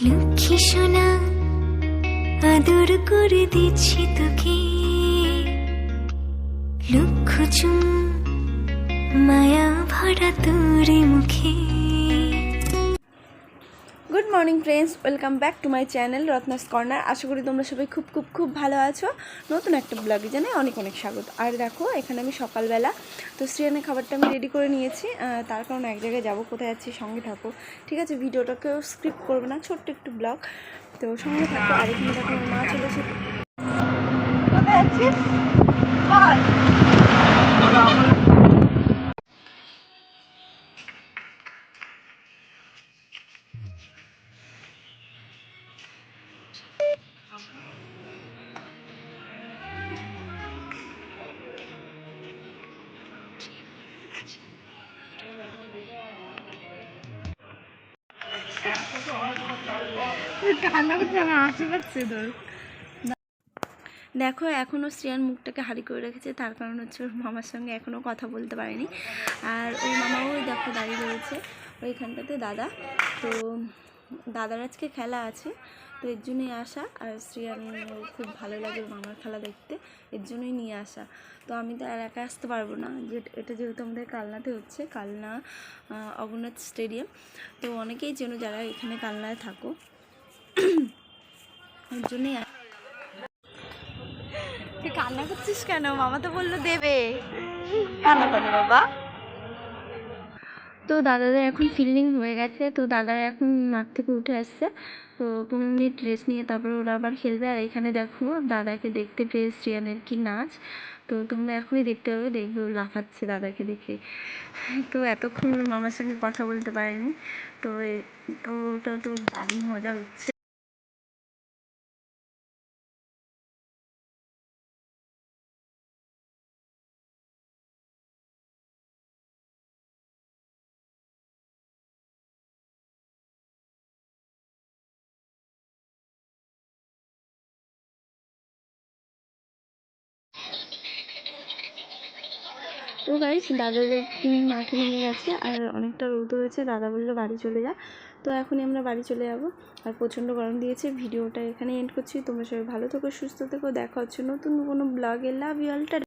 লক্ষ্মী সোনা আদর করে দিচ্ছি তোকে, লক্ষ চুম মায়া ভরা তোর মুখে। Good morning friends, welcome back to my channel Ratna's corner. আশা করি তোমরা সবাই খুব খুব খুব ভালো আছো। নতুন একটা ব্লগে জানাই অনেক অনেক স্বাগত। আর দেখো এখানে আমি সকালবেলা তো শ্রিয়ানের খাবারটা আমি রেডি করে নিয়েছি, তার কারণ এক জায়গায় যাবো, কোথায় যাচ্ছি সঙ্গে থাকো, ঠিক আছে? ভিডিওটাকেও স্ক্রিপ্ট করবে না, ছোট্ট একটু ব্লগ, তো সঙ্গে থাকো। আর এখানে দেখো আমার মা চলে এসে কোথায় যাচ্ছিস? দেখো এখনও শ্রিয়ান মুখটাকে হাঁড়ি করে রেখেছে, তার কারণ হচ্ছে ওর মামার সঙ্গে এখনও কথা বলতে পারেনি। আর ওর মামাও ওই দেখো দাঁড়িয়ে রয়েছে ওইখানটাতে দাদা, তো দাদার আজকে খেলা আছে, তো এর জন্যই আসা। আর শ্রিয়ান খুব ভালো লাগে ওর মামার খেলা দেখতে, এর জন্যই নিয়ে আসা। তো আমি তো আর একা আসতে পারবো না, যে এটা যেহেতু আমাদের কালনাতে হচ্ছে, কালনা অগরনাথ স্টেডিয়াম, তো অনেকেই চেনো যারা এখানে কালনায় থাকো, এর জন্যই। তুই কান্না করছিস কেন? মামা তো বললো দেবে, কান্না করে বাবা। তো দাদাদের এখন ফিল্ডিং হয়ে গেছে, তো দাদারা এখন মাঠ থেকে উঠে আসছে, তো 15 মিনিট রেস্ট নিয়ে তারপরে ওরা আবার খেলবে। আর এখানে দেখো দাদাকে দেখতে পেয়ে শ্রিয়ানের কি নাচ, তো তোমরা এখনই দেখতে পাবে, দেখবে ও লাফাচ্ছে দাদাকে দেখে। তো এতক্ষণ ওর মামার সঙ্গে কথা বলতে পারেনি, তো ওটা তো দারুণ মজা হচ্ছে। তো গাইস দাদাদের মাঠে নেমে গেছে, আর অনেকটা রোদ হয়েছে, দাদা বললো বাড়ি চলে যা। তো এখনই আমরা বাড়ি চলে যাব, আর প্রচণ্ড গরম দিয়েছে। ভিডিওটা এখানে এন্ড করছি, তোমরা সবাই ভালো থেকো, সুস্থ থেকো, দেখা হচ্ছে নতুন কোনো ব্লগে। Love you all.